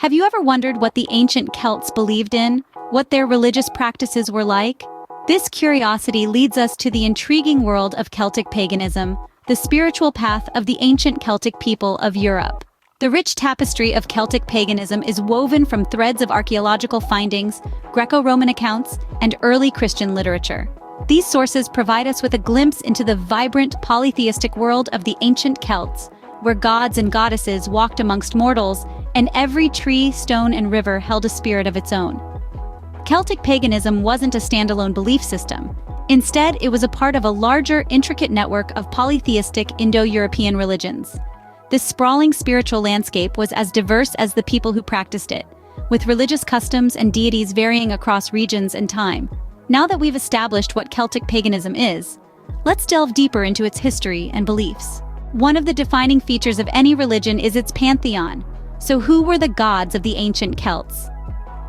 Have you ever wondered what the ancient Celts believed in? What their religious practices were like? This curiosity leads us to the intriguing world of Celtic paganism, the spiritual path of the ancient Celtic people of Europe. The rich tapestry of Celtic paganism is woven from threads of archaeological findings, Greco-Roman accounts, and early Christian literature. These sources provide us with a glimpse into the vibrant, polytheistic world of the ancient Celts, where gods and goddesses walked amongst mortals, and every tree, stone, and river held a spirit of its own. Celtic paganism wasn't a standalone belief system. Instead, it was a part of a larger, intricate network of polytheistic Indo-European religions. This sprawling spiritual landscape was as diverse as the people who practiced it, with religious customs and deities varying across regions and time. Now that we've established what Celtic paganism is, let's delve deeper into its history and beliefs. One of the defining features of any religion is its pantheon. So who were the gods of the ancient Celts?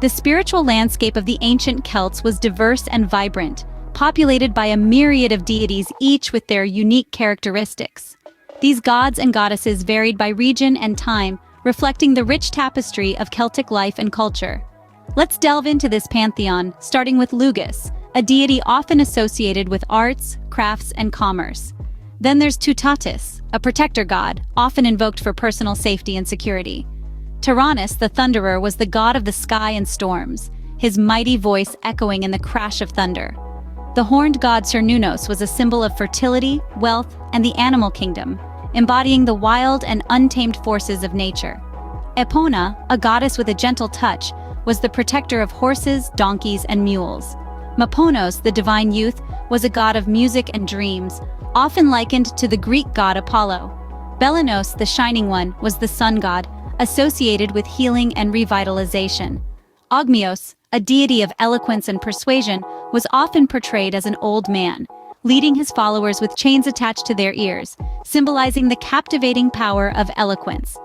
The spiritual landscape of the ancient Celts was diverse and vibrant, populated by a myriad of deities, each with their unique characteristics. These gods and goddesses varied by region and time, reflecting the rich tapestry of Celtic life and culture. Let's delve into this pantheon, starting with Lugus, a deity often associated with arts, crafts, and commerce. Then there's Tutatis, a protector god, often invoked for personal safety and security. Tyrannus, the thunderer, was the god of the sky and storms, his mighty voice echoing in the crash of thunder. The horned god Cernunnos was a symbol of fertility, wealth, and the animal kingdom, embodying the wild and untamed forces of nature. Epona, a goddess with a gentle touch, was the protector of horses, donkeys, and mules. Maponos, the divine youth, was a god of music and dreams, often likened to the Greek god Apollo. Belanos, the shining one, was the sun god, associated with healing and revitalization. Ogmios, a deity of eloquence and persuasion, was often portrayed as an old man, leading his followers with chains attached to their ears, symbolizing the captivating power of eloquence.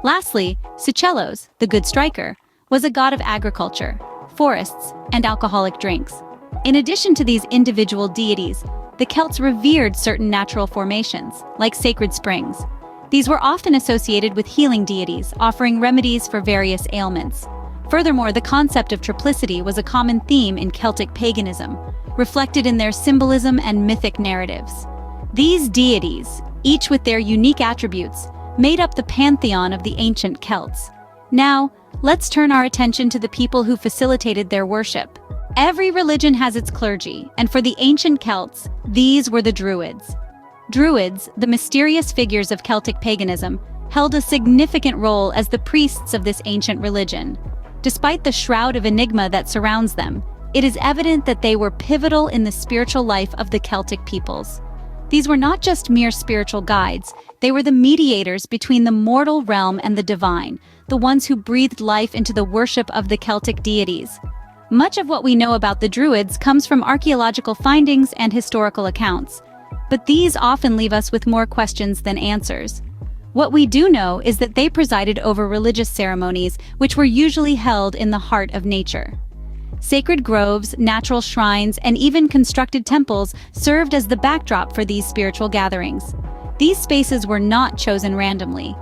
Lastly, Suchelos, the good striker, was a god of agriculture, forests, and alcoholic drinks. In addition to these individual deities, the Celts revered certain natural formations, like sacred springs. These were often associated with healing deities, offering remedies for various ailments. Furthermore, the concept of triplicity was a common theme in Celtic paganism, reflected in their symbolism and mythic narratives. These deities, each with their unique attributes, made up the pantheon of the ancient Celts. Now, let's turn our attention to the people who facilitated their worship. Every religion has its clergy, and for the ancient Celts, these were the Druids. Druids, the mysterious figures of Celtic paganism, held a significant role as the priests of this ancient religion. Despite the shroud of enigma that surrounds them, it is evident that they were pivotal in the spiritual life of the Celtic peoples. These were not just mere spiritual guides, they were the mediators between the mortal realm and the divine, the ones who breathed life into the worship of the Celtic deities. Much of what we know about the Druids comes from archaeological findings and historical accounts, but these often leave us with more questions than answers. What we do know is that they presided over religious ceremonies, which were usually held in the heart of nature. Sacred groves, natural shrines, and even constructed temples served as the backdrop for these spiritual gatherings. These spaces were not chosen randomly.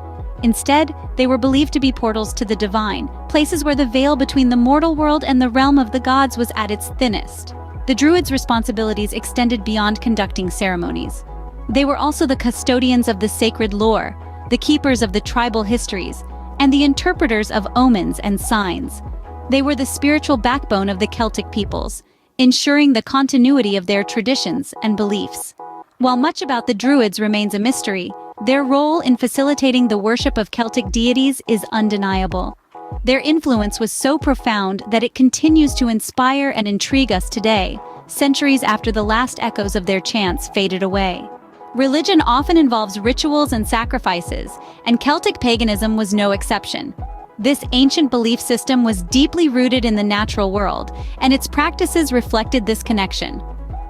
Instead, they were believed to be portals to the divine, places where the veil between the mortal world and the realm of the gods was at its thinnest. The Druids' responsibilities extended beyond conducting ceremonies. They were also the custodians of the sacred lore, the keepers of the tribal histories, and the interpreters of omens and signs. They were the spiritual backbone of the Celtic peoples, ensuring the continuity of their traditions and beliefs. While much about the Druids remains a mystery, their role in facilitating the worship of Celtic deities is undeniable. Their influence was so profound that it continues to inspire and intrigue us today, centuries after the last echoes of their chants faded away. Religion often involves rituals and sacrifices, and Celtic paganism was no exception. This ancient belief system was deeply rooted in the natural world, and its practices reflected this connection.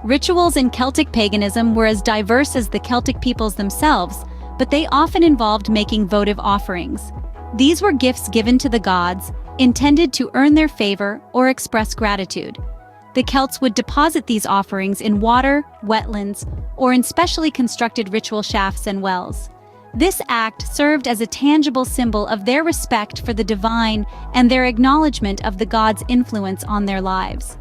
Rituals in Celtic paganism were as diverse as the Celtic peoples themselves, but they often involved making votive offerings. These were gifts given to the gods, intended to earn their favor or express gratitude. The Celts would deposit these offerings in water, wetlands, or in specially constructed ritual shafts and wells. This act served as a tangible symbol of their respect for the divine and their acknowledgement of the gods' influence on their lives.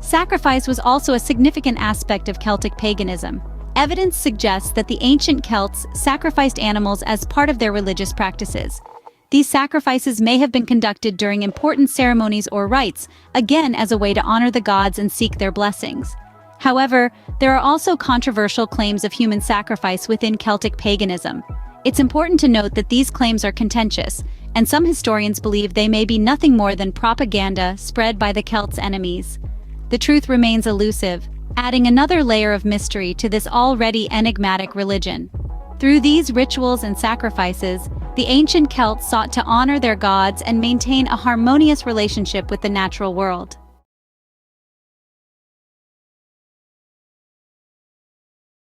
Sacrifice was also a significant aspect of Celtic paganism. Evidence suggests that the ancient Celts sacrificed animals as part of their religious practices. These sacrifices may have been conducted during important ceremonies or rites, again as a way to honor the gods and seek their blessings. However, there are also controversial claims of human sacrifice within Celtic paganism. It's important to note that these claims are contentious, and some historians believe they may be nothing more than propaganda spread by the Celts' enemies. The truth remains elusive, adding another layer of mystery to this already enigmatic religion. Through these rituals and sacrifices, the ancient Celts sought to honor their gods and maintain a harmonious relationship with the natural world.